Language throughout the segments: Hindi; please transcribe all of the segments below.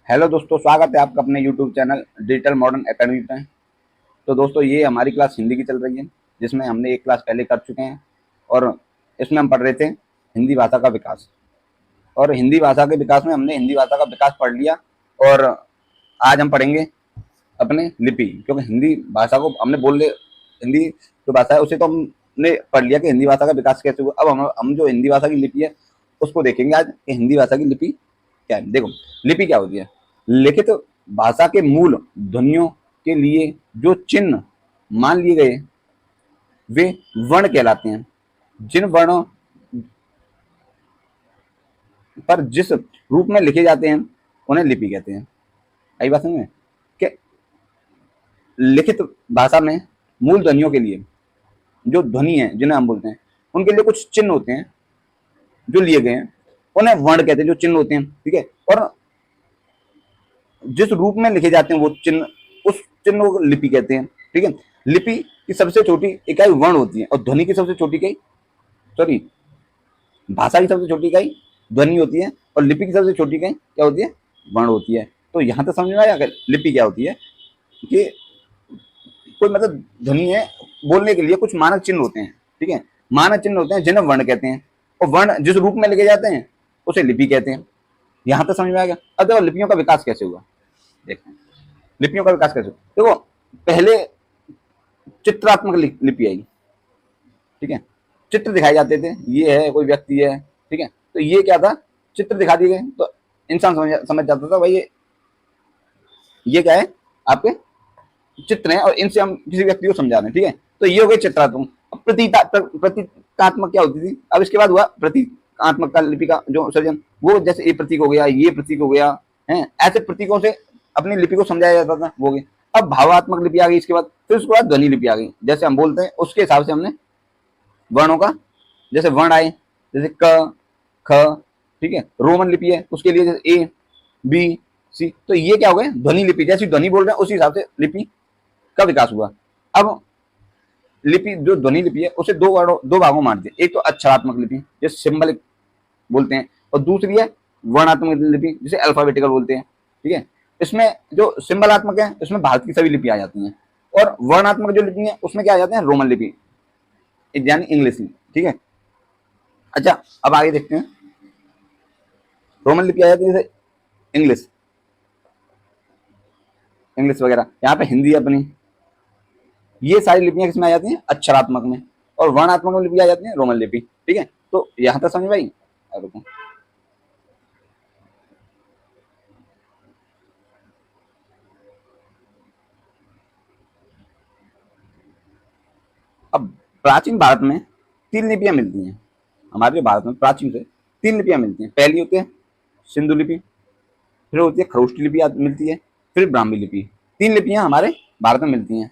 हेलो दोस्तों, स्वागत है आपका अपने YouTube channel digital modern academy पे। तो दोस्तों, ये हमारी क्लास हिंदी की चल रही है, जिसमें हमने एक क्लास पहले कर चुके हैं और इसमें हम पढ़ रहे थे हिंदी भाषा का विकास। और हिंदी भाषा के विकास में हमने हिंदी भाषा का विकास पढ़ लिया। और आज हम पढ़ेंगे अपने लिपि, क्योंकि हिंदी भाषा को हमने बोल ले, हिंदी जो भाषा है उसे तो हमने पढ़ लिया कि हिंदी भाषा का विकास कैसे हुआ। अब हम जो हिंदी भाषा की लिपि है उसको देखेंगे आज कि हिंदी भाषा की लिपि क्या है। देखो, लिपि क्या होती है। लिखित भाषा के मूल ध्वनियों के लिए जो चिन्ह मान लिए गए वे वर्ण कहलाते हैं। जिन वर्णों पर जिस रूप में लिखे जाते हैं उन्हें लिपि कहते हैं। आई बात समझ में कि लिखित भाषा में मूल ध्वनियों के लिए जो ध्वनि है जिन्हें हम बोलते हैं उनके लिए कुछ चिन्ह होते हैं जो लिए गए हैं, उन्हें वर्ण कहते हैं। जो चिन्ह होते हैं, ठीक है, और जिस रूप में लिखे जाते हैं वो चिन्ह, उस चिन्ह को लिपि कहते हैं। ठीक है, लिपि की सबसे छोटी इकाई वर्ण होती है और ध्वनि की सबसे छोटी इकाई, सॉरी, भाषा की सबसे छोटी इकाई ध्वनि होती है और लिपि की सबसे छोटी इकाई क्या होती है, वर्ण होती है। तो यहाँ तक समझ में आया कि लिपि क्या होती है, कि कोई मतलब ध्वनि है, बोलने के लिए कुछ मानक चिन्ह होते हैं। ठीक है, मानक चिन्ह होते हैं जिन्हें वर्ण कहते हैं, और वर्ण जिस रूप में लिखे जाते हैं उसे लिपि कहते हैं। यहाँ तक समझ में आ गया। अब देखो लिपियों का विकास कैसे हुआ। देखते हैं लिपियों का विकास कैसे हुआ। देखो, पहले चित्रात्मक लिपि आई। ठीक है, चित्र दिखाए जाते थे, ये है, कोई व्यक्ति है, ठीक है, तो ये क्या था, चित्र दिखा दिए गए तो इंसान समझ जाता था भाई ये क्या है, आपके चित्र हैं और इनसे हम किसी व्यक्ति को समझा रहे हैं। ठीक है, तो ये हो गए चित्रात्मक। अब प्रतीकात्मक क्या होती थी, अब इसके बाद हुआ प्रतीकात्मक का लिपि का जो सर्जन, वो जैसे ये प्रतीक हो गया, ये प्रतीक हो गया है, ऐसे प्रतीकों से अपनी लिपि को समझाया जाता था, वो हो गया। अब भावात्मक लिपि आ गई इसके बाद, फिर उसके बाद ध्वनि लिपि आ गई। जैसे हम बोलते हैं उसके हिसाब से हमने वर्णों का, जैसे वर्ण आए, जैसे क ख, ठीक है, रोमन लिपि है उसके लिए जैसे ए बी सी, तो ये क्या हो गए, ध्वनि लिपि। जैसी ध्वनि बोल रहे हैं उसी हिसाब से लिपि का विकास हुआ। अब लिपि जो ध्वनि लिपि है उसे दो भागों में बांटते हैं। एक तो अक्षरात्मक लिपि जिसे सिंबलिक बोलते हैं, और दूसरी है वर्णात्मक लिपि जिसे अल्फाबेटिकल बोलते हैं। ठीक है, इसमें जो सिंबलात्मक है इसमें भारत की सभी लिपि आ जाती हैं, और वर्णात्मक जो लिपि है उसमें क्या आ जाते हैं, रोमन लिपि यानी इंग्लिश। ठीक है, अच्छा, अब आगे देखते हैं। रोमन लिपि आ जाती है जैसे इंग्लिश, इंग्लिश वगैरह, यहाँ पे हिंदी अपनी, ये सारी लिपियां किसमें आ जाती हैं, अक्षरात्मक में, और वर्णात्मक में लिपि आ जाती है रोमन लिपि। ठीक है, तो यहां तक समझ भाई। रुको, अब प्राचीन भारत में तीन लिपियां मिलती हैं। हमारे भारत में प्राचीन से तीन लिपियां मिलती हैं। पहली होती है सिंधु लिपि, फिर होती है खरोष्टी लिपि मिलती है, फिर ब्राह्मी लिपि। तीन लिपियां हमारे भारत में मिलती हैं।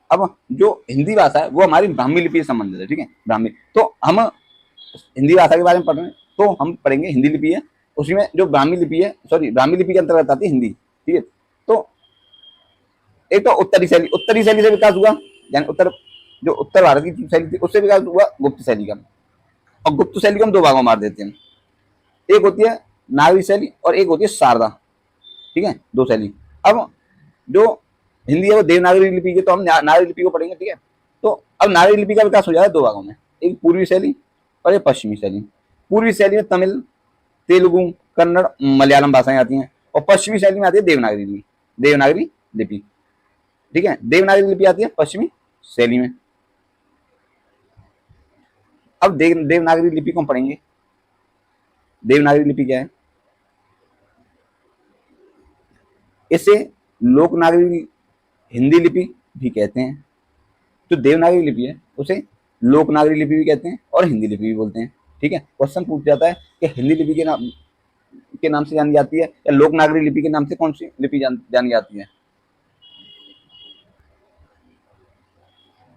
अब जो हिंदी भाषा है वो हमारी ब्राह्मी लिपि से संबंधित है। ठीक है, ब्राह्मी, तो हम हिंदी भाषा के बारे में पढ़ रहे हैं तो हम पढ़ेंगे हिंदी लिपि है, उसी में जो ब्राह्मी लिपि है, सॉरी, ब्राह्मी लिपि के अंतर्गत आती है हिंदी। ठीक है, तो एक तो उत्तरी शैली से विकास हुआ, यानी उत्तर, जो उत्तर भारत की शैली थी उससे विकास हुआ गुप्त शैली का। और गुप्त शैली को हम दो भागों में मार देते हैं, एक होती है नागरी शैली और एक होती है शारदा। ठीक है, दो शैली। अब जो हिंदी है वो देवनागरी लिपि की, तो हम नागरी लिपि को पढ़ेंगे। ठीक है, तो अब नागरी लिपि का विकास हो जाता है दो भागों में, एक पूर्वी शैली और एक पश्चिमी शैली। पूर्वी शैली में तमिल, तेलुगु, कन्नड़, मलयालम भाषाएं आती हैं, और पश्चिमी शैली में आती है देवनागरी लिपि। देवनागरी लिपि, ठीक है, देवनागरी लिपि आती है पश्चिमी शैली में। अब देवनागरी लिपि को हम पढ़ेंगे। देवनागरी लिपि क्या है, इसे लोकनागरी हिंदी लिपि भी कहते हैं। जो देवनागरी लिपि है उसे लोकनागरी लिपि भी कहते हैं और हिंदी लिपि भी बोलते हैं। ठीक है, क्वेश्चन पूछ जाता है कि हिंदी लिपि के नाम से जानी जाती है या लोकनागरी लिपि के नाम से कौन सी लिपि जानी जाती है।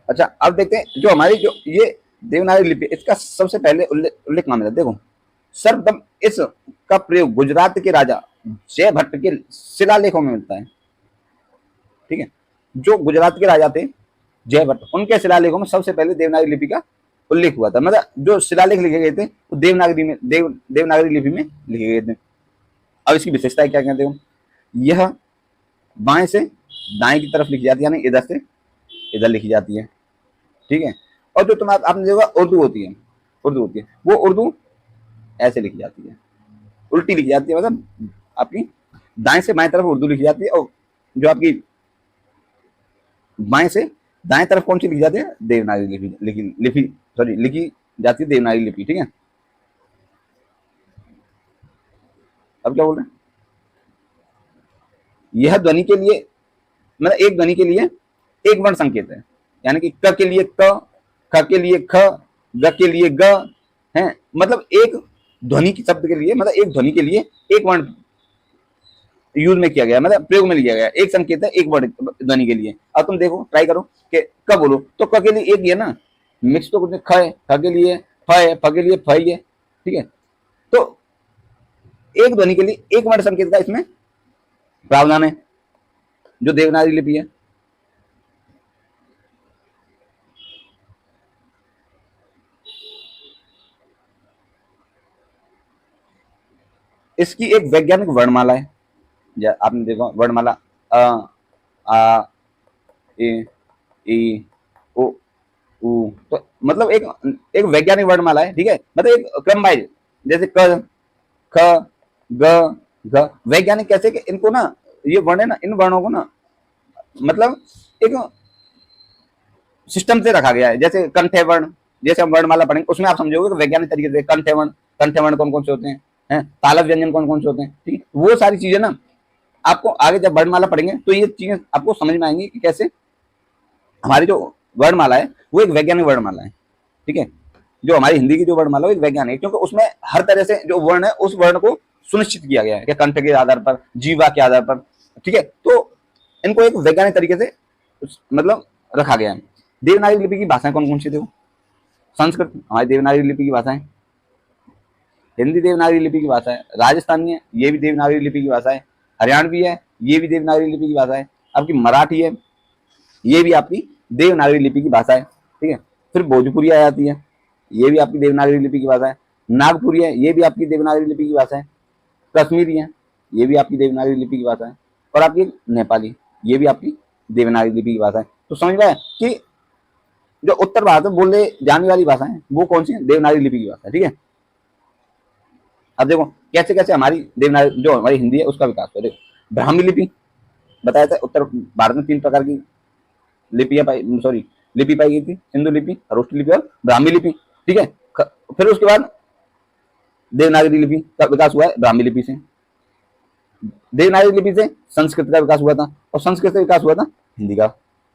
अच्छा, अब देखते हैं जो हमारी जो ये देवनागरी लिपि, इसका सबसे पहले उल्लेख कहाँ मिला। देखो, सर्वप्रथम इसका प्रयोग गुजरात के राजा जय भट्ट के शिलालेखों में मिलता है। ठीक है, जो गुजरात के राजा थे जय भट्ट, उनके शिलालेखों में सबसे पहले देवनागरी लिपि का उल्लेख हुआ था, मतलब जो शिलालेख लिखे गए थे वो देवनागरी लिपि में लिखे गए थे। अब इसकी विशेषता क्या कहते हो, यह बाएं से दाएं की तरफ लिखी जाती है, यानी इधर से इधर लिखी जाती है, ठीक है। और जो आपने देखा उर्दू होती है, वो उर्दू ऐसे लिखी जाती है, उल्टी लिखी जाती है, मतलब आपकी दाएं से बाएं तरफ उर्दू लिखी जाती है, और जो आपकी बाएं से दाएं तरफ कौन सी लिखी जाती है, देवनागरी लिखी जाती है देवनागरी लिपि, ठीक है। अब क्या बोल रहे हैं, यह ध्वनि के लिए, मतलब एक ध्वनि के लिए एक वर्ण संकेत है, यानी कि क के लिए क, ख के लिए ख, ग के लिए ग है, मतलब एक ध्वनि के शब्द के लिए, मतलब एक ध्वनि के लिए एक वर्ण यूज में किया गया, मतलब प्रयोग में लिया गया, एक संकेत है एक वर्ण ध्वनि के लिए। अब तुम देखो, ट्राई करो कि क बोलो तो क के लिए एक ही है ना, मिक्स तो कुछ ख है, ख के लिए फ है, फ के लिए फ ही है, ठीक है। तो एक ध्वनि के लिए एक वर्ण संकेत का इसमें प्रावधान है, जो देवनागरी लिपि है। इसकी एक वैज्ञानिक वर्णमाला है, आपने देखा वर्णमाला अ आ ए ई ओ उ, तो मतलब एक एक वैज्ञानिक वर्णमाला है, ठीक है, मतलब एक क्रम वाइज, जैसे क ख ग घ, वैज्ञानिक कैसे कि इनको ना, ये वर्ण है ना, इन वर्णों को ना, मतलब एक सिस्टम से रखा गया है, जैसे कंठे वर्ण, जैसे हम वर्णमाला पढ़ेंगे उसमें आप समझोगे कि वैज्ञानिक तरीके से कंठे वर्ण कौन कौन से होते हैं, तालव्य व्यंजन कौन कौन से होते हैं, ठीक है। वो सारी चीजें ना आपको आगे जब वर्णमाला पढ़ेंगे तो ये चीजें आपको समझ में आएंगी कि कैसे हमारी जो वर्णमाला है वो एक वैज्ञानिक वर्णमाला है, ठीक है। जो हमारी हिंदी की जो वर्णमाला है एक वैज्ञानिक, क्योंकि उसमें हर तरह से जो वर्ण है उस वर्ण को सुनिश्चित किया गया है कि कंठ के आधार पर, जीवा के आधार पर, ठीक है। तो इनको एक वैज्ञानिक तरीके से मतलब रखा गया है। देवनागरी लिपि की भाषाएं कौन कौन सी थी, संस्कृत हमारी देवनागरी लिपि की भाषा है, हिंदी देवनागरी लिपि की भाषा है, राजस्थानी है ये भी देवनागरी लिपि की भाषा है, हरियाणवी है ये भी देवनागरी लिपि की भाषा है, आपकी मराठी है ये भी आपकी देवनागरी लिपि की भाषा है, ठीक है। फिर भोजपुरी आ जाती है, ये भी आपकी देवनागरी लिपि की भाषा है, नागपुरी है ये भी आपकी देवनागरी लिपि की भाषा है, कश्मीरी है ये भी आपकी देवनागरी लिपि की भाषा है, और आपकी नेपाली ये भी आपकी देवनागरी लिपि की भाषा है। तो समझ में आया कि जो उत्तर भारत में बोले जाने वाली भाषा है वो कौन सी है, देवनागरी लिपि की भाषा है, ठीक है। अब देखो कैसे कैसे हमारी देवनागरी जो हमारी हिंदी है उसका विकास हुआ। देखो ब्राह्मी लिपि बताया था, उत्तर भारत में 3 प्रकार की लिपियां पाई, सॉरी लिपि पाई गई थी, सिंधु लिपि, खरोष्ठी लिपि और ब्राह्मी लिपि, ठीक है। फिर उसके बाद देवनागरी लिपि का विकास हुआ है ब्राह्मी लिपि से, देवनागरी लिपि से संस्कृत का विकास हुआ था, और संस्कृत से विकास हुआ था हिंदी का।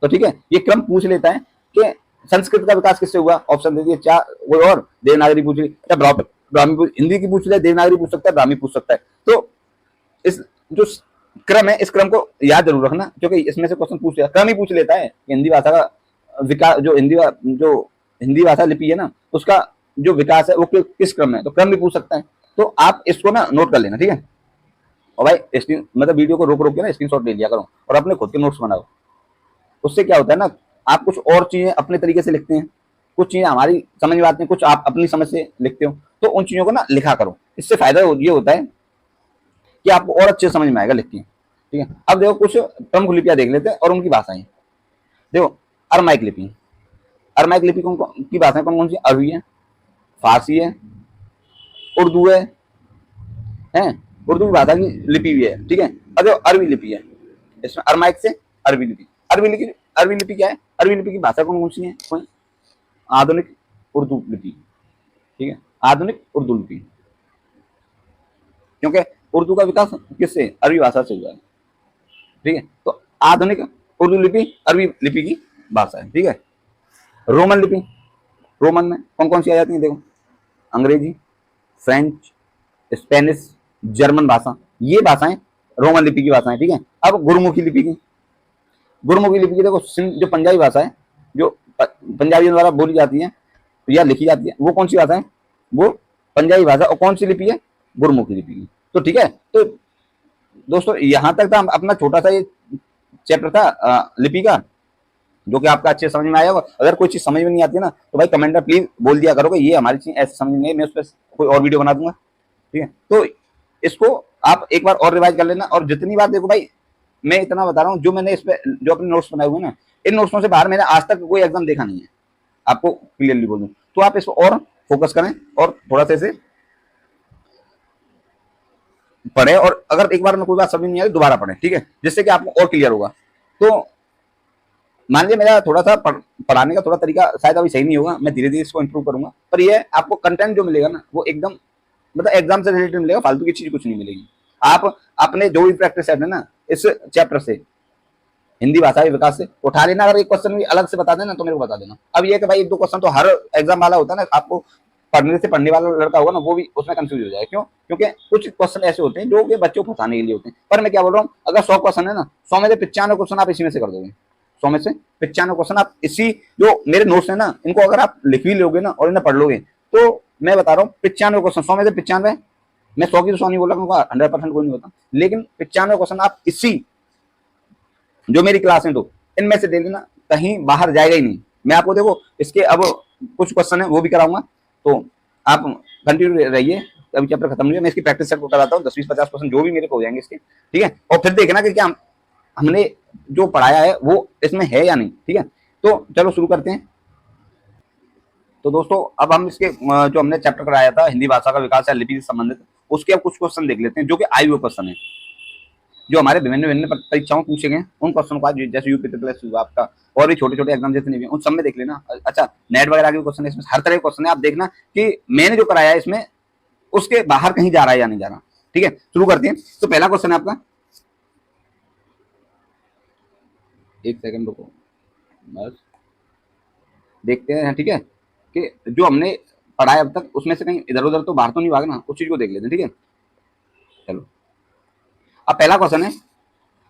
तो ठीक है, ये क्रम पूछ लेता है कि संस्कृत का विकास किससे हुआ, ऑप्शन दे दिए चार, वो और देवनागरी पूछ ली या ब्राह्मी, हिंदी की पूछ ले, देवनागरी पूछ सकता है, ब्राह्मी पूछ सकता है। तो इस जो क्रम है इस क्रम को याद जरूर रखना, क्योंकि इसमें से क्वेश्चन पूछ लेता, क्रम ही पूछ लेता है हिंदी भाषा का विकास, जो हिंदी भाषा लिपि है ना उसका जो विकास है वो किस क्रम में, तो क्रम भी पूछ सकता है। तो आप इसको ना नोट कर लेना, ठीक है। और भाई स्क्रीन मतलब वीडियो को रोक रोक के ना स्क्रीनशॉट ले लिया करो और अपने खुद के नोट्स बनाओ। उससे क्या होता है ना, आप कुछ और चीजें अपने तरीके से लिखते हैं, कुछ चीजें हमारी समझ में आती हैं, कुछ आप अपनी समझ से लिखते हो, तो उन चीजों को ना लिखा करो। इससे फायदा ये होता है कि आपको और अच्छे समझ में आएगा लिख के, ठीक है। अब देखो कुछ प्रमुख लिपियां देख लेते हैं और उनकी भाषाएं। देखो अरमाइक लिपि, अरमाइक लिपि की भाषाएं कौन कौन सी, अरबी है, फारसी है, उर्दू है, उर्दू की भाषा की लिपि भी है, ठीक है। और जो अरबी लिपि है, इसमें अरमाइक से अरबी लिपि, अरबी लिपि क्या है, अरबी लिपि की भाषा कौन कौन सी है, कोई आधुनिक उर्दू लिपि, ठीक है, आधुनिक उर्दू लिपि, क्योंकि उर्दू का विकास किससे, अरबी भाषा से हुआ है, ठीक है। तो आधुनिक उर्दू लिपि अरबी लिपि की भाषा है, ठीक है। रोमन लिपि, रोमन में कौन कौन सी आ जाती है, देखो अंग्रेजी, फ्रेंच, स्पेनिश, जर्मन भाषा, ये भाषाएं रोमन लिपि की भाषाएं, ठीक है। अब गुरुमुखी लिपि की, गुरुमुखी लिपि की देखो जो पंजाबी भाषा है, जो पंजाबियों द्वारा बोली जाती है या लिखी जाती है, वो कौन सी भाषा है, वो पंजाबी भाषा, और कौन सी लिपि है, गुरुमुखी लिपि की। तो ठीक है, तो दोस्तों यहां तक था अपना छोटा सा ये चैप्टर था लिपि का। जो कि आपका अच्छे समझ में आया होगा। अगर कोई चीज समझ में नहीं आती है ना तो भाई कमेंट में प्लीज बोल दिया करो कि ये हमारी चीज ऐसे समझ में नहीं है, मैं उस पर कोई और वीडियो बना दूंगा। ठीक है, तो इसको आप एक बार और रिवाइज कर लेना। और जितनी बार देखो भाई, मैं इतना बता रहा हूँ, जो मैंने इस पे जो अपने नोट्स बनाए हुए ना, इन नोट्सों से बाहर मैंने आज तक कोई एग्जाम देखा नहीं है, आपको क्लियरली बोलूं। तो आप इस पर और फोकस करें और थोड़ा सा इसे पढ़े, और अगर एक बार में कोई बात समझ नहीं आई दोबारा पढ़े, ठीक है, जिससे कि आपको और क्लियर होगा। तो मान लीजिए मेरा थोड़ा सा पढ़ाने का थोड़ा तरीका शायद अभी सही नहीं होगा, मैं धीरे धीरे इसको इंप्रूव करूंगा, पर ये आपको कंटेंट जो मिलेगा ना वो एकदम मतलब एग्जाम से रिलेटेड मिलेगा, फालतू की चीज कुछ नहीं मिलेगी। आप अपने जो भी प्रैक्टिस सेट है ना इस चैप्टर से, हिंदी भाषा के विकास से उठा लेना। अगर एक क्वेश्चन भी अलग से बता देना तो मेरे को बता देना। अब ये कि भाई एक दो क्वेश्चन तो हर एग्जाम वाला होता है ना, आपको पढ़ने वाला लड़का होगा ना वो भी उसमें कंफ्यूज हो जाए। क्यों? क्योंकि कुछ क्वेश्चन ऐसे होते हैं जो कि बच्चों को फंसाने के लिए होते हैं। पर मैं क्या बोल रहा हूँ, अगर 100 क्वेश्चन है ना, 100 में से 95 क्वेश्चन आप इसी में से कर दोगे। 100 में से 95 क्वेश्चन आप इसी जो मेरे नोट्स है ना इनको अगर आप लिख भी लोगे ना और इन्हें पढ़ लोगे तो मैं बता रहा हूँ 95 क्वेश्चन, 100 में से 95, मैं 100 की तो 100 नहीं बोल रहा हूँ, 100% कोई नहीं होता, लेकिन 95 क्वेश्चन आप इसी जो मेरी क्लास है तो इनमें से दे लेना, कहीं बाहर जाएगा ही नहीं। मैं आपको देखो इसके अब कुछ क्वेश्चन है वो भी कराऊंगा, तो आप कंटिन्यू रहिए। अभी चैप्टर खत्म नहीं है, मैं इसकी प्रैक्टिस सेट को कराता हूँ, 10-20-50% जो भी मेरे को हो जाएंगे इसके, ठीक है। और फिर देखना कि क्या हमने जो पढ़ाया है वो इसमें है या नहीं, ठीक है। तो चलो शुरू करते हैं। तो दोस्तों अब हम इसके जो हमने चैप्टर कराया था हिंदी भाषा का विकास या लिपि से संबंधित, उसके अब कुछ क्वेश्चन देख लेते हैं जो कि आए हुए क्वेश्चन है, जो हमारे विभिन्न विभिन्न परीक्षाओं पूछे गए उन क्वेश्चन को, जैसे यूपी प्लस हुआ आपका, और भी छोटे छोटे एग्जाम जितने भी उन सब में देख लेना। अच्छा, नेट वगैरह के क्वेश्चन है इसमें, हर तरह के क्वेश्चन है, आप देखना कि मैंने जो कराया है इसमें उसके बाहर कहीं जा रहा है या नहीं जा रहा। ठीक है, शुरू करते हैं। तो पहला क्वेश्चन है आपका, एक सेकंड रुको बस देखते हैं, ठीक है, कि जो हमने पढ़ा है अब तक उसमें से कहीं इधर उधर तो बाहर तो नहीं भागना, उस चीज को देख लेते हैं, ठीक है। चलो, अब पहला क्वेश्चन है,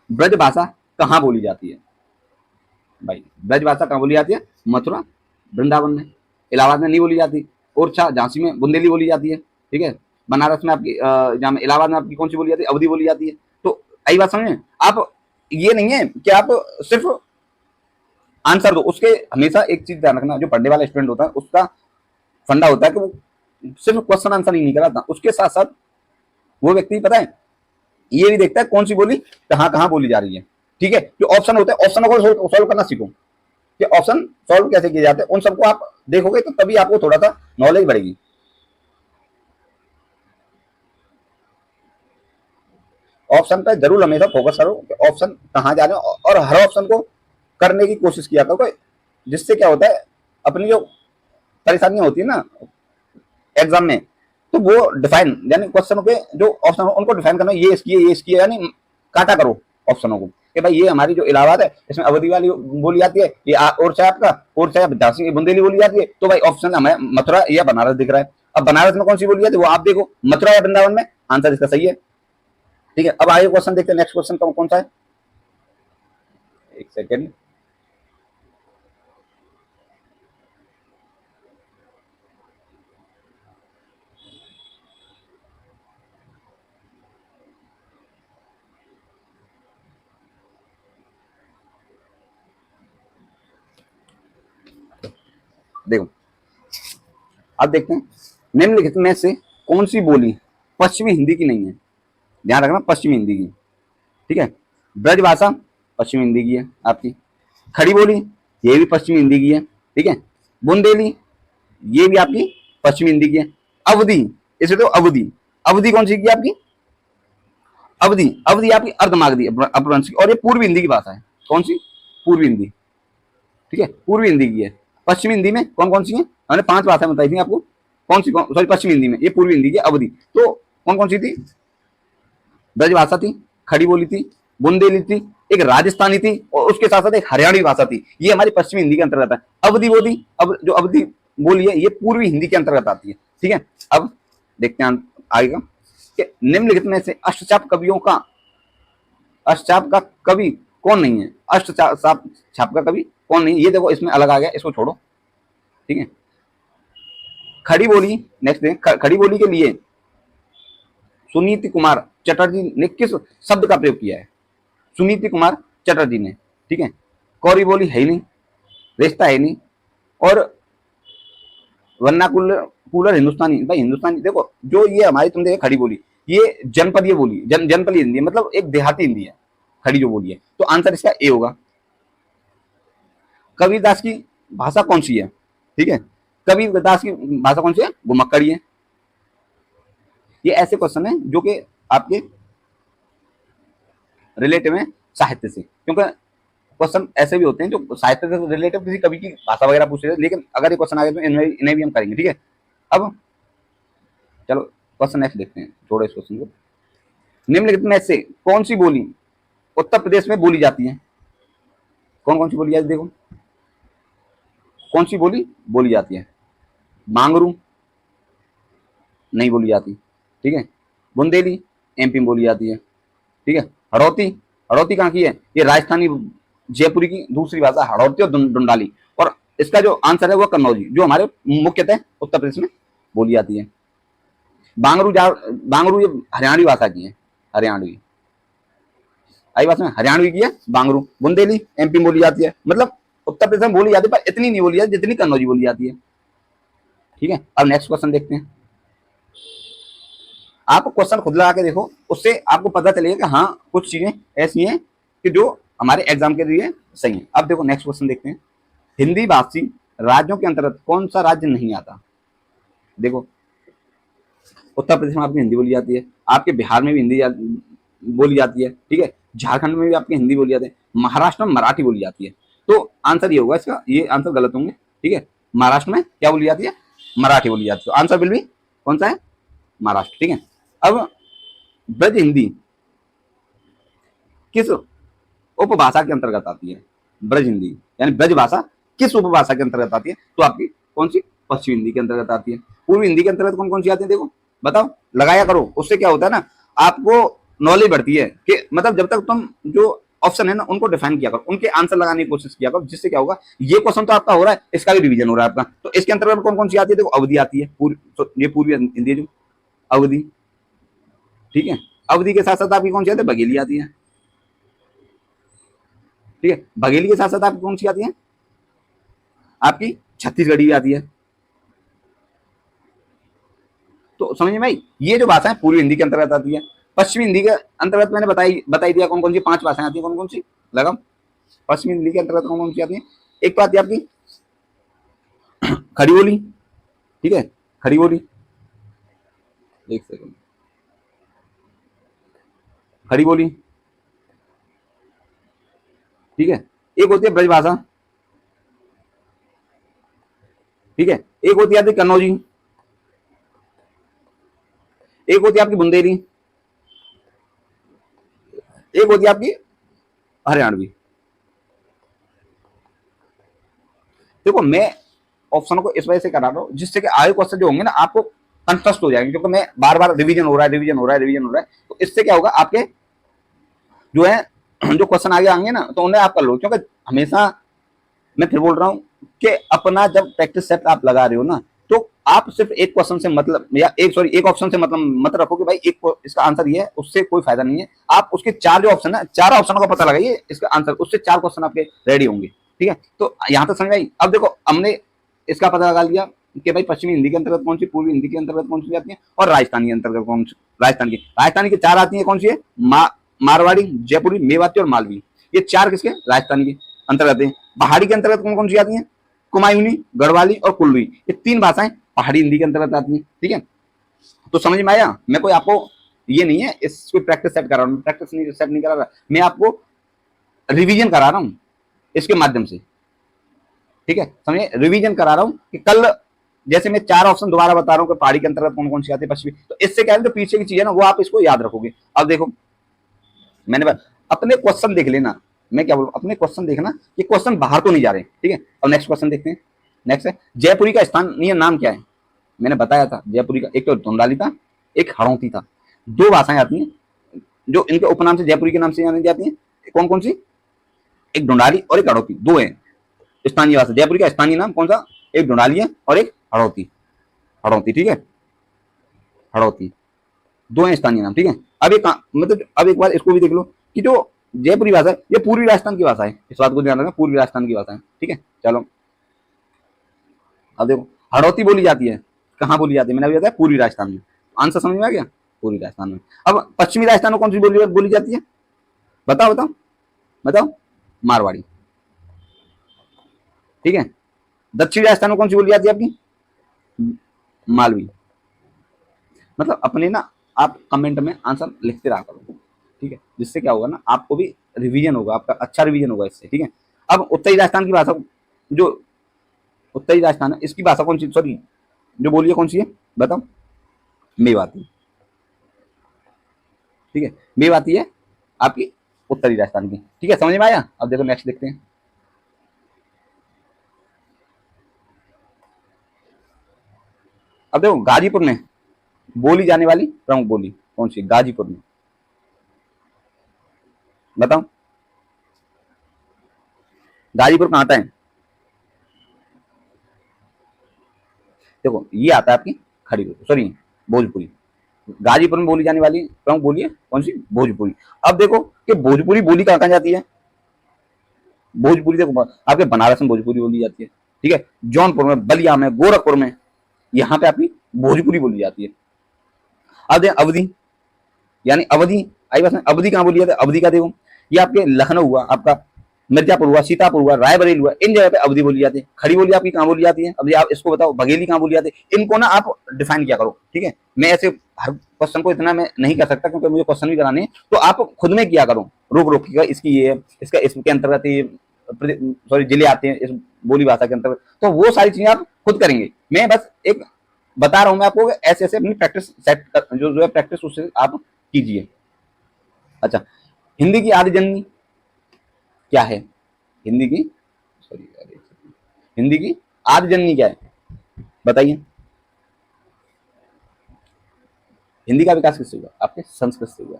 ब्रज भाषा कहाँ बोली जाती है? भाई ब्रज भाषा कहाँ बोली जाती है? मथुरा, वृंदावन में, इलाहाबाद में नहीं बोली जाती, ओरछा झांसी में बुंदेली बोली जाती है, ठीक है। बनारस में आपकी जहाँ इलाहाबाद में आपकी कौन सी बोली जाती है? अवधी बोली जाती है। तो आई बात समझ में? आप ये नहीं है कि आप सिर्फ आंसर दो, उसके हमेशा एक चीज ध्यान रखना, जो पढ़ने वाला स्टूडेंट होता है उसका फंडा होता है कि वो सिर्फ क्वेश्चन आंसर ही नहीं कराता, उसके साथ साथ वो व्यक्ति पता है ये भी देखता है कौन सी बोली कहाँ कहाँ बोली जा रही है, ठीक है। जो ऑप्शन होते हैं ऑप्शन को सॉल्व करना सीखो कि ऑप्शन सॉल्व कैसे किए जाते हैं, उन सबको आप देखोगे तो तभी आपको थोड़ा सा नॉलेज बढ़ेगी। ऑप्शन पे जरूर हमेशा फोकस करो कि ऑप्शन कहाँ जा रहे हो, और हर ऑप्शन को करने की कोशिश किया करो, जिससे क्या होता है अपनी जो परेशानियां होती है ना एग्जाम में, तो वो डिफाइन, यानी क्वेश्चन के जो ऑप्शन हो उनको डिफाइन करना, ये इसकी है, ये इसकी है, यानी काटा करो ऑप्शनों को कि भाई ये हमारी जो इलाहाबाद है इसमें अवधि वाली बोली जाती है, ये और चाहे आपका और चाहे झांसी बुंदेली बोली जाती है, तो भाई ऑप्शन हमें मथुरा या बनारस दिख रहा है। अब बनारस में कौन सी बोली जाती है वो आप देखो, मथुरा या वृंदावन में, आंसर इसका सही है, ठीक है। अब आगे क्वेश्चन देखते हैं, नेक्स्ट क्वेश्चन कौन सा है, एक सेकेंड। देखो अब देखते हैं, निम्नलिखित में से कौन सी बोली पश्चिमी हिंदी की नहीं है? ध्यान रखना, पश्चिमी हिंदी की, ठीक है। ब्रज भाषा पश्चिमी हिंदी की है आपकी, खड़ी बोली ये भी पश्चिमी हिंदी की है, ठीक है। बुंदेली ये भी आपकी पश्चिमी हिंदी की है। अवधि, इसे तो अवधि, अवधि कौन सी की आपकी? अवधि, अवधि आपकी अर्धमागधी अपभ्रंश की, और ये पूर्वी हिंदी की भाषा है। कौन सी? पूर्वी हिंदी, ठीक है, पूर्वी हिंदी की है। पश्चिमी हिंदी में कौन कौन सी है? हमने 5 भाषाएं बताई थी आपको, कौन सी? सॉरी, पश्चिमी हिंदी में ये पूर्वी हिंदी की अवधि, तो कौन कौन सी थी? ब्रज भाषा थी, खड़ी बोली थी, बुंदेली थी, एक राजस्थानी थी, और उसके साथ साथ एक हरियाणवी भाषा थी। ये हमारी पश्चिमी हिंदी के अंतर्गत है। अवधि बोली, अब जो अवधि बोली है ये पूर्वी हिंदी के अंतर्गत आती है, ठीक है। अब देखते हैं आगे का, निम्नलिखित में से अष्टचाप कवियों का, अष्टचाप का कवि कौन नहीं है? अष्टचाप छाप का कवि कौन नहीं है? ये देखो इसमें अलग आ गया, इसको छोड़ो, ठीक है। खड़ी बोली, नेक्स्ट है, खड़ी बोली के लिए सुनीति कुमार चटर्जी ने किस शब्द का प्रयोग किया है? सुनीति कुमार चटर्जी ने, ठीक है। कौरी बोली है ही नहीं, रेशता है नहीं। और वर्नाकुलर कूलर हिंदुस्तानी, भाई हिंदुस्तानी देखो जो ये हमारी तुम देखो खड़ी बोली, ये जनपदीय बोली, जनपदीय हिंदी है, मतलब एक देहाती हिंदी है खड़ी जो बोली है। तो आंसर इसका ए होगा। कबीरदास की भाषा कौन सी है? ठीक है, कबीरदास की भाषा कौन सी है? घुमक्कड़ी है। ये ऐसे क्वेश्चन है जो कि आपके रिलेटिव है साहित्य से, क्योंकि क्वेश्चन ऐसे भी होते हैं जो साहित्य से रिलेटिव किसी कवि की भाषा वगैरह पूछ रहे हैं, लेकिन अगर ये क्वेश्चन आ गए तो इन्हें भी हम करेंगे। ठीक है, अब चलो क्वेश्चन नेक्स्ट देखते हैं, छोड़ो इस क्वेश्चन को। निम्नलिखित में से कौन सी बोली उत्तर प्रदेश में बोली जाती है? कौन कौन सी बोली जाती है देखो, कौन सी बोली बोली जाती है? मांगरू नहीं बोली जाती। ठीक है, बुंदेली एमपी में बोली जाती है। ठीक है, हड़ौती, हड़ौती कहाँ की है? ये राजस्थानी जयपुरी की दूसरी भाषा हड़ौती और डुंडाली। और इसका जो आंसर है वो कन्नौजी, जो हमारे मुख्यतः उत्तर प्रदेश में बोली जाती है। बांगरू बांगरू ये हरियाणवी भाषा की है, हरियाणवी आई बात में, हरियाणवी की है बांगरू। बुंदेली एमपी में बोली जाती है, मतलब उत्तर प्रदेश में बोली जाती है, पर इतनी नहीं बोली जाती जितनी कन्नौजी बोली जाती है। ठीक है, अब नेक्स्ट क्वेश्चन देखते हैं। आप क्वेश्चन खुद लगा के देखो, उससे आपको पता चलेगा कि हाँ कुछ चीजें ऐसी हैं कि जो हमारे एग्जाम के लिए सही है। अब देखो नेक्स्ट क्वेश्चन देखते हैं। हिंदी भाषी राज्यों के अंतर्गत कौन सा राज्य नहीं आता? देखो उत्तर प्रदेश में आपकी हिंदी बोली जाती है, आपके बिहार में भी हिंदी बोली जाती है। ठीक है, झारखंड में भी आपकी हिंदी बोली जाती है, महाराष्ट्र में मराठी बोली जाती है। तो आंसर ये होगा इसका, ये आंसर गलत होंगे। ठीक है, महाराष्ट्र में क्या बोली जाती है? मराठी बोली जाती है। तो आंसर बिल भी कौन सा है? महाराष्ट्र। ठीक है, अब ब्रज हिंदी किस उपभाषा के अंतर्गत आती है? ब्रज हिंदी यानी ब्रज भाषा किस उपभाषा के अंतर्गत आती है? तो आपकी कौन सी? पश्चिम हिंदी के अंतर्गत आती है। पूर्व हिंदी के अंतर्गत कौन कौन सी आती है देखो, बताओ, लगाया करो। उससे क्या होता है ना, आपको नॉलेज बढ़ती है कि मतलब जब तक तुम जो ऑप्शन है ना उनको डिफाइन किया करो, उनके आंसर लगाने की कोशिश किया करो, जिससे क्या होगा, ये क्वेश्चन तो आपका हो रहा है, इसका भी रिवीजन हो रहा है आपका। तो इसके अंतर्गत कौन कौन सी आती है देखो, अवधि आती है, तो ये पूर्वी हिंदी जो अवधि। ठीक है, अवधि के साथ साथ आपकी कौन सी आती है? बघेली आती है। ठीक है, बघेली के साथ साथ आपकी कौन सी आती है? आपकी छत्तीसगढ़ी भी आती है। तो समझिए भाई, ये जो भाषा है पूर्वी हिंदी के अंतर्गत आती है। पश्चिमी हिंदी के अंतर्गत मैंने बताई दिया कौन कौन सी 5 भाषाएं आती है, कौन कौन सी लगाओ। पश्चिमी हिंदी के अंतर्गत कौन कौन सी आती है? एक तो आती है आपकी खड़ी बोली। ठीक है, खड़ी बोली, एक सेकंड, खड़ी बोली। ठीक है, एक होती है ब्रजभाषा। ठीक है, एक होती है आपकी कन्नौजी, एक होती है आपकी बुंदेली, एक होती है आपकी हरियाणवी। देखो मैं ऑप्शन को इस वजह से करा रहा हूँ जिससे कि आगे क्वेश्चन जो होंगे ना आपको कंटस्ट हो जाएंगे, क्योंकि मैं बार बार रिवीजन हो रहा है, रिवीजन हो रहा है, रिवीजन हो रहा है। तो इससे क्या होगा, आपके जो है जो क्वेश्चन आगे आएंगे ना तो उन्हें आप कर लो, क्योंकि हमेशा मैं फिर बोल रहा हूँ कि अपना जब प्रैक्टिस सेट आप लगा रहे हो ना, तो आप सिर्फ एक क्वेश्चन से मतलब, या एक ऑप्शन से मतलब मत रखो कि भाई एक इसका आंसर ये है, उससे कोई फायदा नहीं है। आप उसके 4 जो ऑप्शन है, 4 ऑप्शनों का पता लगाइए इसका आंसर, उससे 4 क्वेश्चन आपके रेडी होंगे। ठीक है, तो यहाँ तक समझ आई। अब देखो हमने इसका पता लगा लिया कि भाई पश्चिमी हिंदी के अंतर्गत कौन सी, पूर्वी हिंदी के अंतर्गत कौन सी आती है, और राजस्थानी के अंतर्गत कौन सी। राजस्थानी की 4 आती है, कौन सी है? मारवाड़ी, जयपुरी, मेवाती और मालवी। ये 4 किसके? राजस्थान के अंतर्गत है। पहाड़ी के अंतर्गत कौन कौन सी आती है? कुमायूनी, गढ़वाली और कुल्लुई। ये 3 भाषाएं पहाड़ी हिंदी के अंतर्गत आती हैं। ठीक है, तो समझ में आया। मैं कोई आपको ये नहीं है इसको प्रैक्टिस सेट करा रहा हूँ, प्रैक्टिस नहीं सेट नहीं करा रहा, मैं आपको रिवीजन करा रहा हूँ इसके माध्यम से। ठीक है, समझिए, रिवीजन करा रहा हूँ कि कल जैसे मैं 4 ऑप्शन दोबारा बता रहा हूँ कि पहाड़ी के अंतर्गत कौन कौन सी आती है, पश्चिमी, तो इससे क्या है जो पीछे की चीज है ना वो आप इसको याद रखोगे। अब देखो मैंने अपने क्वेश्चन देख लेना, मैं क्या बोलूँ, अपने क्वेश्चन देखना, ये क्वेश्चन बाहर तो नहीं जा रहे। ठीक है, अब नेक्स्ट क्वेश्चन देखते हैं। नेक्स्ट है, जयपुरी का स्थानीय नाम क्या है? मैंने बताया था जयपुरी का एक तो धुंडाली था, एक हड़ौती था। 2 भाषाएं आती हैं जो इनके उपनाम से जयपुरी के नाम से जानी जाती हैं। कौन कौन सी? एक ढूंढाली और एक हड़ौती, 2 है स्थानीय भाषा। जयपुरी का स्थानीय नाम कौन सा? एक ढूंढाली है और एक हड़ौती। हड़ौती, ठीक है, हड़ौती, 2 है स्थानीय नाम। ठीक है, अब एक मतलब अब एक बार इसको भी देख लो कि जो जयपुरी भाषा ये पूर्वी राजस्थान की भाषा है, इस बात को ध्यान रखना, पूर्वी राजस्थान की भाषा है। ठीक है, चलो अब देखो हड़ौती बोली जाती है, कहाँ बोली जाती है, मैंने अभी बताया पूर्वी राजस्थान में। आंसर समझ में आ गया, पूर्वी राजस्थान में। अब पश्चिमी राजस्थान में कौन सी बोली बोली जाती है, बताओ बताओ बताओ, मारवाड़ी। ठीक है, दक्षिणी राजस्थान में कौन सी बोली जाती है आपकी, मालवी। मतलब अपने ना आप कमेंट में आंसर लिखते रहा करो, ठीक है, जिससे क्या होगा ना आपको भी रिवीजन होगा, आपका अच्छा रिवीजन होगा इससे। ठीक है, अब उत्तरी राजस्थान की भाषा, जो उत्तरी राजस्थान है इसकी भाषा कौन सी, सॉरी जो बोलिए कौन सी है बताओ, मेवाती। ठीक है, मेवाती है आपकी उत्तरी राजस्थान की। ठीक है, समझ में आया। अब देखो नेक्स्ट देखते हैं। अब देखो गाजीपुर में बोली जाने वाली प्रमुख बोली कौन सी है, गाजीपुर में बताओ, गाजीपुर कहाँ आता है, देखो ये आता है आपकी खड़ी, सॉरी भोजपुरी। गाजीपुर में बोली जाने वाली प्रमुख बोली है कौन सी, भोजपुरी। अब देखो कि भोजपुरी बोली कहाँ कहाँ जाती है, भोजपुरी देखो आपके बनारस में भोजपुरी बोली जाती है। ठीक है, जौनपुर में, बलिया में, गोरखपुर में, यहाँ पे आपकी भोजपुरी बोली जाती है। अब देखो अवधि, यानी अवधि आई बात, अवधि कहाँ बोली जाती है, अवधि का देखो ये आपके लखनऊ हुआ, आपका मिर्जापुर हुआ, सीतापुर हुआ, रायबरेली हुआ, इन जगह पे अवधि बोली जाती है। खड़ी बोली आपकी कहाँ बोली जाती है, अब आप इसको बताओ, बघेली कहाँ बोली जाती है, इनको ना आप डिफाइन किया करो। ठीक है, मैं ऐसे हर क्वेश्चन को इतना मैं नहीं कर सकता क्योंकि मुझे क्वेश्चन भी कराने हैं, तो आप खुद में किया करो, रोक रोक के, इसकी ये है, इसका इसके अंतर्गत ये सॉरी जिले आते हैं इस बोली भाषा के अंतर्गत, तो वो सारी चीजें आप खुद करेंगे। मैं बस एक बता रहा हूँ मैं आपको, ऐसे ऐसे अपनी प्रैक्टिस सेट जो है प्रैक्टिस उससे आप कीजिए। अच्छा, हिंदी की आदि जननी क्या है, हिंदी की, सॉरी हिंदी की आदि जननी क्या है बताइए। हिंदी का विकास किससे हुआ, आपके संस्कृत से हुआ।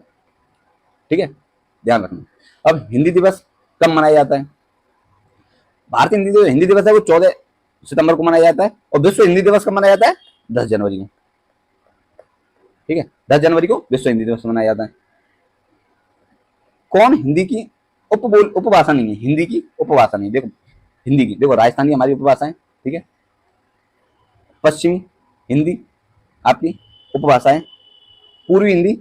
ठीक है, ध्यान रखना। अब हिंदी दिवस कब मनाया जाता है, भारतीय हिंदी दिवस है वो 14 सितंबर को मनाया जाता है, और विश्व हिंदी दिवस कब मनाया जाता है, 10 जनवरी को। ठीक है, 10 जनवरी को विश्व हिंदी दिवस मनाया जाता है। कौन हिंदी की उपभाषा नहीं है, हिंदी की उपभाषा नहीं, देखो हिंदी की, देखो राजस्थानी हमारी उपभाषा है। ठीक है, पश्चिमी हिंदी आपकी उपभाषा है, पूर्वी हिंदी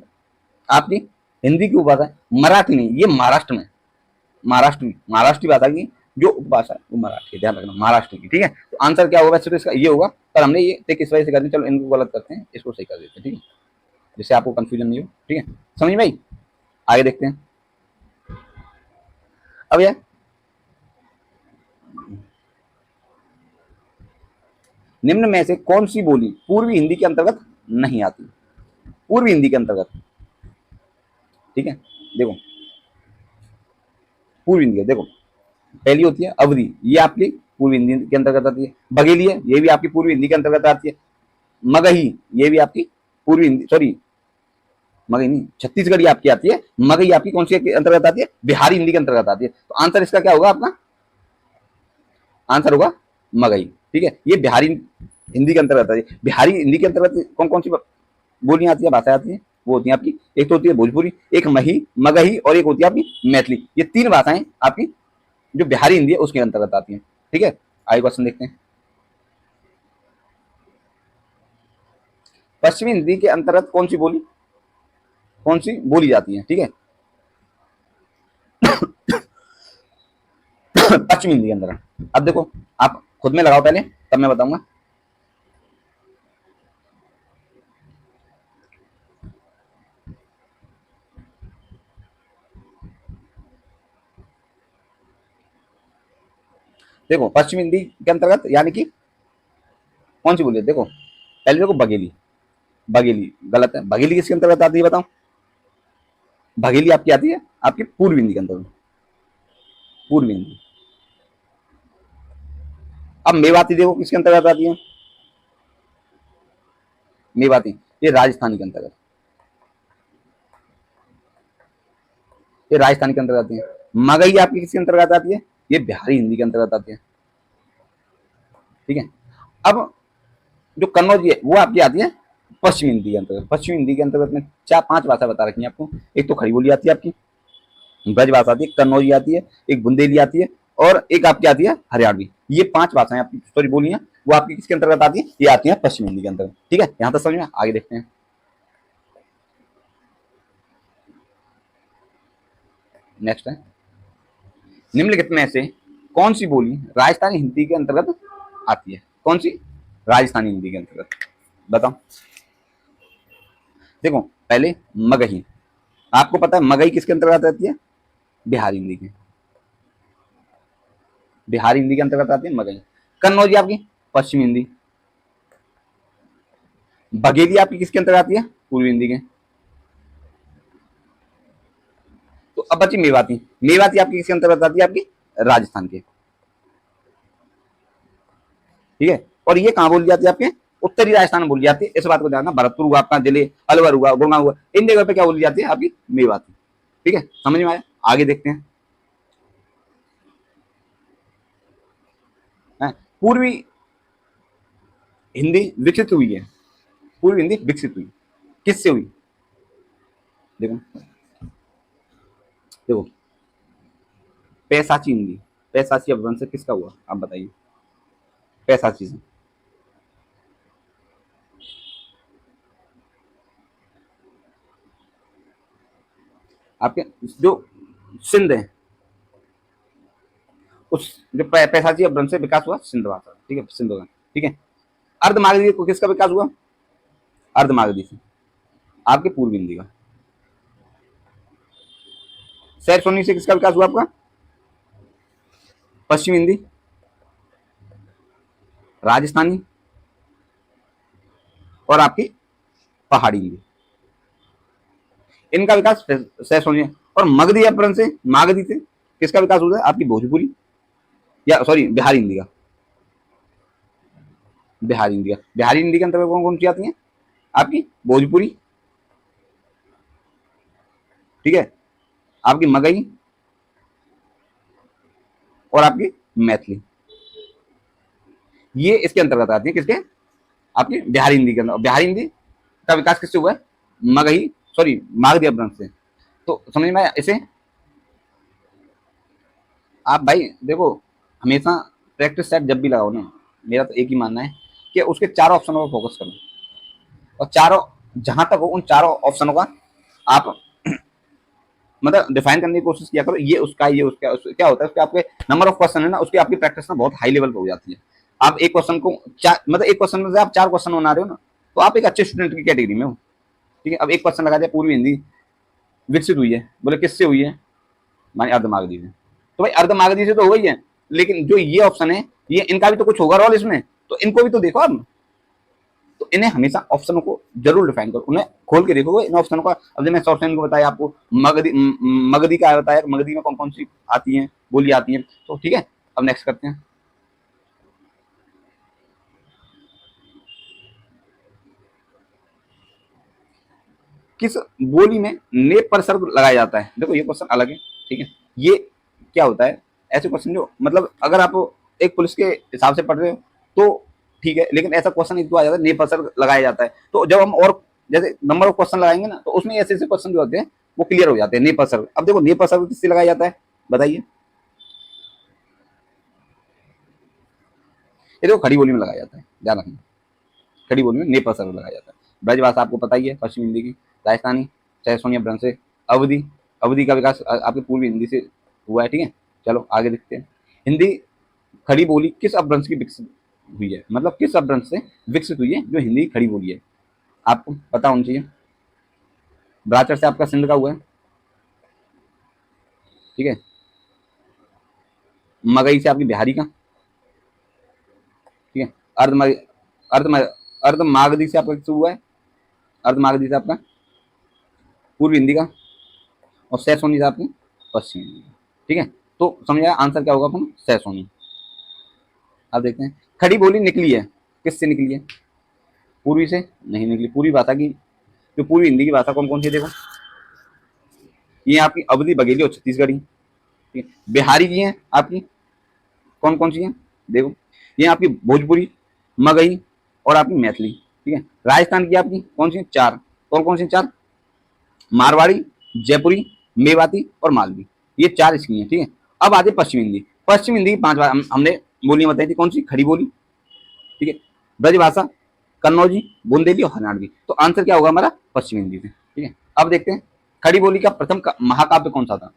आपकी हिंदी की उपभाषा है, मराठी नहीं, ये महाराष्ट्र में, महाराष्ट्री भाषा की जो उपभाषा है वो मराठी, ध्यान रखना महाराष्ट्र की। ठीक है, तो आंसर क्या होगा, सिर्फ इसका ये होगा, पर हमने ये टेक इस वजह से कर दी, चलो इनको गलत करते हैं, इसको सही कर देते हैं। ठीक है, जिससे आपको कंफ्यूजन नहीं हो। ठीक है, समझ में आई, आगे देखते हैं। अब यार निम्न में से कौन सी बोली पूर्वी हिंदी के अंतर्गत नहीं आती, पूर्वी हिंदी के अंतर्गत। ठीक है, देखो पूर्वी हिंदी देखो, पहली होती है अवधि, ये आपकी पूर्वी हिंदी के अंतर्गत आती है। बघेली है, ये भी आपकी पूर्वी हिंदी के अंतर्गत आती है। मगही, ये भी आपकी पूर्वी हिंदी, सॉरी मगही नहीं, छत्तीसगढ़ी आपकी आती है। मगही आपकी कौन सी के अंतर्गत आती है, बिहारी हिंदी के अंतर्गत आती है। तो आंसर इसका क्या होगा, आपका आंसर होगा मगही। ठीक है, ये बिहारी हिंदी के अंतर्गत आती है। बिहारी हिंदी के अंतर्गत कौन कौन सी बोलियां आती है, भाषाएं आती है, वो होती है आपकी, एक तो होती है भोजपुरी, एक मही मगही, और एक होती है आपकी मैथिली। ये तीन भाषाएं आपकी जो बिहारी हिंदी है उसके अंतर्गत आती है। ठीक है, आगे क्वेश्चन देखते हैं। पश्चिमी हिंदी के अंतर्गत कौन सी बोली जाती है। ठीक है, पश्चिमी हिंदी के अंतर्गत। अब देखो आप खुद में लगाओ पहले, तब मैं बताऊंगा। देखो पश्चिमी हिंदी के अंतर्गत यानी कि कौन सी बोली है, देखो पहले देखो बघेली, बघेली गलत है, बघेली किसके अंतर्गत आती है बताओ, बघेली आपकी आती है आपकी पूर्वी हिंदी के अंतर्गत, पूर्वी हिंदी। अब मेवाती देखो किसके अंतर्गत आती है, मेवाती ये राजस्थानी के अंतर्गत, ये राजस्थानी के अंतर्गत आती है। मगही आपकी किसके अंतर्गत आती है, ये बिहारी हिंदी के अंतर्गत आती है। ठीक है, अब जो कन्नौजी है वो आपकी आती है पश्चिमी हिंदी के अंतर्गत। पश्चिमी हिंदी के अंतर्गत में चार पांच भाषा बता रखी है आपको। एक तो खड़ी बोली आती है आपकी, ब्रज भाषा आती है, कन्नौजी आती है, एक बुंदेली आती है और एक आपकी आती है हरियाणवी। ये 5 भाषाएं आपकी सॉरी बोली हैं, वो आपकी किसके अंतर्गत आती है? ये आती है पश्चिम हिंदी के अंतर्गत। ठीक है, यहां तक समझ में? आगे देखते हैं। नेक्स्ट है, निम्नलिखित में से कौन सी बोली राजस्थानी हिंदी के अंतर्गत आती है? कौन सी राजस्थानी हिंदी के अंतर्गत? बताओ। देखो पहले मगही, आपको पता है मगही किसके अंतर्गत आती है? बिहारी हिंदी के, बिहारी हिंदी के अंतर्गत आती है मगही। कन्नौजी आपकी पश्चिम हिंदी। बघेली आपकी किसके अंतर्गत आती है? पूर्वी हिंदी के। तो अब बची मेवाती, मेवाती आपकी किसके अंतर्गत आती है? आपकी राजस्थान के। ठीक है, और ये कहां बोली जाती है? आपके उत्तरी राजस्थान में बोली जाती है। इस बात को ध्यान, भरतपुर हुआ आपका, जिले अलवर हुआ, गुड़गांव हुआ, इन जगह पे क्या बोली जाती है? आपकी मेवाती। ठीक है, समझ में आया? आगे देखते हैं। पूर्वी हिंदी विकसित हुई है, पूर्वी हिंदी विकसित हुई किससे हुई? देखो देखो, पैसाची हिंदी, पैसाची अपभ्रंश से किसका हुआ? आप बताइए। पैसाची से आपके जो सिंध है, उस जो पैसाची अपभ्रंश से विकास हुआ सिंध भाषा। ठीक है, सिंध होगा। ठीक है, अर्धमागधी को किसका विकास हुआ? अर्धमागधी से आपके पूर्वी हिंदी का। सैर सोनी से किसका विकास हुआ? आपका पश्चिम हिंदी, राजस्थानी और आपकी पहाड़ी हिंदी, इनका विकास सैर सोनी। और मगधी अपभ्रंश से, मागधी से किसका विकास हुआ है? आपकी भोजपुरी या सॉरी बिहारी हिंदी का, बिहारी हिंदी का। बिहारी हिंदी के अंतर्गत कौन कौन सी आती है? आपकी भोजपुरी, ठीक है, आपकी मगही और आपकी मैथिली, ये इसके अंतर्गत आती है। किसके? आपकी बिहारी हिंदी के अंदर। बिहारी हिंदी का विकास किससे हुआ है? मगही सॉरी मागधी अपभ्रंश से। तो समझ में आया? इसे आप भाई देखो, हमेशा प्रैक्टिस सेट जब भी लगाओ ना, मेरा तो एक ही मानना है कि उसके चारों ऑप्शनों पर फोकस करो, और चारों जहां तक हो उन चारों ऑप्शनों का आप मतलब डिफाइन करने की कोशिश किया करो। ये उसका, ये उसका, क्या होता है उसके आपके नंबर ऑफ क्वेश्चन है ना, उसकी आपकी प्रैक्टिस ना बहुत हाई लेवल पर हो जाती है। आप एक क्वेश्चन को मतलब एक क्वेश्चन में से आप 4 क्वेश्चन बना रहे हो ना, तो आप एक अच्छे स्टूडेंट की कैटेगरी में हो। ठीक है, अब एक क्वेश्चन लगा दिया, पूर्वी हिंदी विकसित हुई है, बोले किससे हुई है? मानी अर्धमागधी से। तो भाई अर्धमागधी से तो हो ही है, लेकिन जो ये ऑप्शन है, ये इनका भी तो कुछ होगा रोल इसमें, तो इनको भी तो देखो आप। तो इन्हें हमेशा ऑप्शनों को जरूर डिफाइन करो, उन्हें खोल के देखो इन ऑप्शनों का। अब जब मैं ऑप्शन को बताया आपको, मगधी, मगधी का बताया, मगधी में कौन कौन सी आती है, बोली आती है। तो ठीक है, अब नेक्स्ट करते हैं। किस बोली में ने पर सर्ग लगाया जाता है? देखो ये क्वेश्चन अलग है। ठीक है, ये क्या होता है? ऐसे क्वेश्चन जो मतलब अगर आप एक पुलिस के हिसाब से पढ़ रहे हो तो ठीक है, लेकिन ऐसा क्वेश्चन एक दो आ जाता है, ने पर सर्ग लगाया जाता है। तो जब हम और जैसे नंबर ऑफ क्वेश्चन लगाएंगे ना, तो उसमें ऐसे ऐसे क्वेश्चन जो होते हैं वो क्लियर हो जाते हैं। ने पर सर्ग, अब देखो ने पर सर्ग किससे लगाया जाता है? बताइए। ये देखो खड़ी बोली में लगाया जाता है, ध्यान रखना। खड़ी बोली में ने पर सर्ग लगाया जाता है। ब्रजभाषा आपको पता ही है, पश्चिम हिंदी की। राजस्थानी चाहे सोनिया ब्रंश से। अवधि, अवधि का विकास आपकी पूर्वी हिंदी से हुआ है। ठीक है, चलो आगे देखते हैं। हिंदी खड़ी बोली किस अपभ्रंश की विकसित हुई है? मतलब किस अपभ्रंश से विकसित हुई है जो हिंदी खड़ी बोली है? आपको पता होना चाहिए। ब्राचर से आपका सिंध का हुआ है। ठीक है, मगही से आपकी बिहारी का। ठीक है, अर्ध अर्ध अर्धमागधी से आपका किस हुआ है? अर्धमागधी से आपका पूर्व हिंदी का, और सैसोनी से आपकी पश्चिम हिंदी का। ठीक है, तो समझ आया आंसर क्या होगा अपन? सैसोनी। अब देखते हैं, खड़ी बोली निकली है किससे निकली है? पूर्वी से नहीं निकली। पूर्वी भाषा की जो पूर्वी हिंदी की भाषा कौन कौन सी है? देखो, ये आपकी अवधि, बघेली और छत्तीसगढ़ी। ठीक है, बिहारी की है आपकी कौन कौन सी है? देखो, ये आपकी भोजपुरी, मगही और आपकी मैथिली। ठीक है, राजस्थान की आपकी कौन सी? 4। कौन कौन सी 4? मारवाड़ी, जयपुरी, मेवाती और मालवी। ये 4 इसकी हैं, ठीक है। अब आते पश्चिम हिंदी। पश्चिम हिंदी की 5 बार हमने बोलियां बताई थी, कौन सी? खड़ी बोली, ठीक है, ब्रजभाषा, कन्नौजी, बुंदेली और हरियाणवी। तो आंसर क्या होगा हमारा? पश्चिम हिंदी से, ठीक है। अब देखते हैं खड़ी बोली का प्रथम महाकाव्य कौन सा था।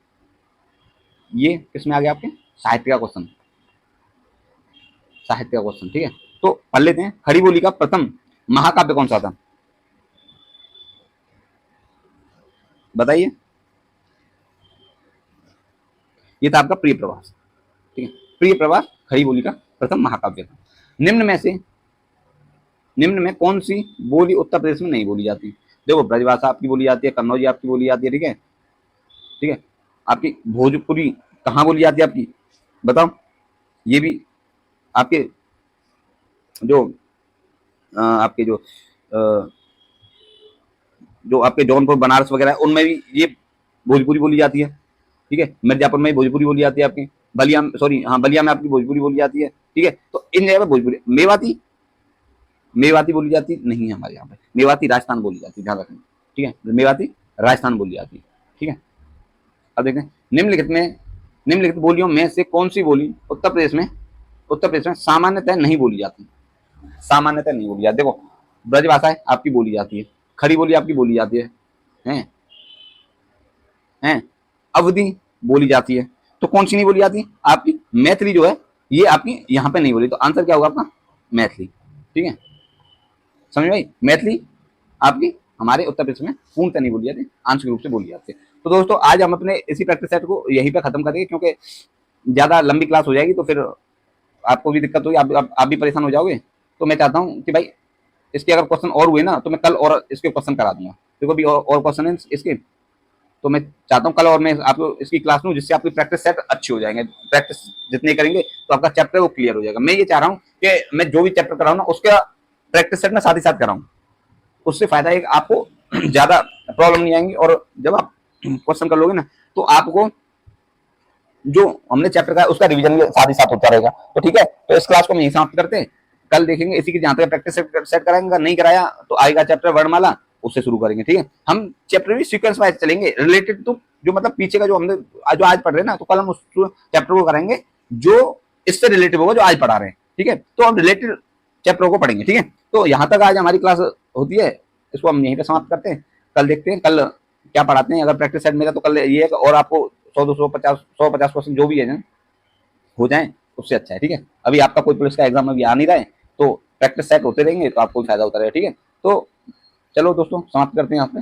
ये किसमें आ गया आपके? साहित्य का क्वेश्चन, साहित्य का क्वेश्चन, ठीक है। तो पढ़ लेते हैं, खड़ी बोली का प्रथम महाकाव्य कौन सा था, बताइए। ये था आपका प्रिय प्रवास, ठीक है। प्रिय प्रवास खड़ी बोली का प्रथम महाकाव्य था। निम्न में से, निम्न में कौन सी बोली उत्तर प्रदेश में नहीं बोली जाती? देखो, ब्रजभाषा आपकी बोली जाती है, कन्नौजी आपकी बोली जाती है, ठीक है, ठीक है। आपकी भोजपुरी कहाँ बोली जाती है आपकी, बताओ। ये भी आपके जो आपके जो आपके जौनपुर, बनारस वगैरह, उनमें भी ये भोजपुरी बोली जाती है, ठीक है। मिर्जापुर में भोजपुरी बोली जाती है आपकी, बलिया, सॉरी हाँ, बलिया में आपकी भोजपुरी बोली जाती है, ठीक है। तो इन जगह पर भोजपुरी, मेवाती, मेवाती बोली जाती नहीं है हमारे यहाँ पे, मेवाती राजस्थान बोली जाती है, ध्यान रखना, ठीक है। मेवाती राजस्थान बोली जाती है, ठीक है। अब देखते हैं निम्नलिखित में, निम्नलिखित बोलियों में से कौन सी बोली उत्तर प्रदेश में सामान्यतः नहीं बोली जाती, सामान्यतः नहीं बोली जाती। देखो, ब्रज भाषा है आपकी बोली जाती है, खड़ी बोली आपकी बोली जाती है, हैं हैं अवधि बोली जाती है। तो कौन सी नहीं बोली जाती? आपकी मैथिली जो है, ये आपकी यहाँ पे नहीं बोली। तो आंसर क्या होगा आपका? मैथिली, ठीक है। समझ भाई, मैथिली आपकी हमारे उत्तर प्रदेश में पूर्णतः नहीं बोली जाती, आंशिक रूप से बोली जाती है। तो दोस्तों, आज हम अपने इसी प्रैक्टिस सेट को यहीं पे खत्म करेंगे, क्योंकि ज्यादा लंबी क्लास हो जाएगी तो फिर आपको भी दिक्कत होगी, आप भी परेशान हो जाओगे। तो मैं चाहता हूँ कि भाई इसके अगर क्वेश्चन और हुए ना, तो मैं कल और इसके क्वेश्चन करा दूंगा, देखो भी और क्वेश्चन है इसके। तो मैं चाहता हूँ कल और मैं आपको इसकी क्लास लूँ, जिससे आपकी प्रैक्टिस सेट अच्छी हो जाएंगे। प्रैक्टिस जितने करेंगे तो आपका चैप्टर वो क्लियर हो जाएगा। मैं ये चाह रहा हूँ कि मैं जो भी चैप्टर कराऊँ ना, उसका प्रैक्टिस सेट में साथ ही साथ कराऊँ। उससे फायदा एक आपको ज्यादा प्रॉब्लम नहीं आएंगी, और जब आप क्वेश्चन कर लोगे ना, तो आपको जो हमने चैप्टर का उसका रिवीजन भी साथ ही साथ होता रहेगा। तो ठीक है, तो इस क्लास को हम यही समाप्त करते हैं। कल देखेंगे इसी की जहां तक प्रैक्टिस सेट कराएंगे, नहीं कराया तो आएगा चैप्टर वर्णमाला, उससे शुरू करेंगे, ठीक है। हम चैप्टर भी सीक्वेंस वाइज चलेंगे, रिलेटेड टू जो मतलब पीछे का जो हमने जो आज पढ़ रहे हैं ना, तो कल हम उस चैप्टर को कराएंगे जो इससे रिलेटिव होगा जो आज पढ़ा रहे हैं, ठीक है। तो हम रिलेटेड चैप्टरों को पढ़ेंगे, ठीक है। तो यहाँ तक आज हमारी क्लास होती है, इसको हम यहीं पे समाप्त करते हैं। कल देखते हैं कल क्या पढ़ाते हैं। अगर प्रैक्टिस सेट मेरा तो कल ये है, और आपको 100 250 150% जो भी है हो जाए उससे अच्छा है, ठीक है। अभी आपका कोई पुलिस का एग्जाम अभी आ नहीं रहा है, तो प्रैक्टिस सेट होते रहेंगे तो आपको फायदा होता रहेगा, ठीक है। तो चलो दोस्तों, समाप्त करते हैं यहाँ पे।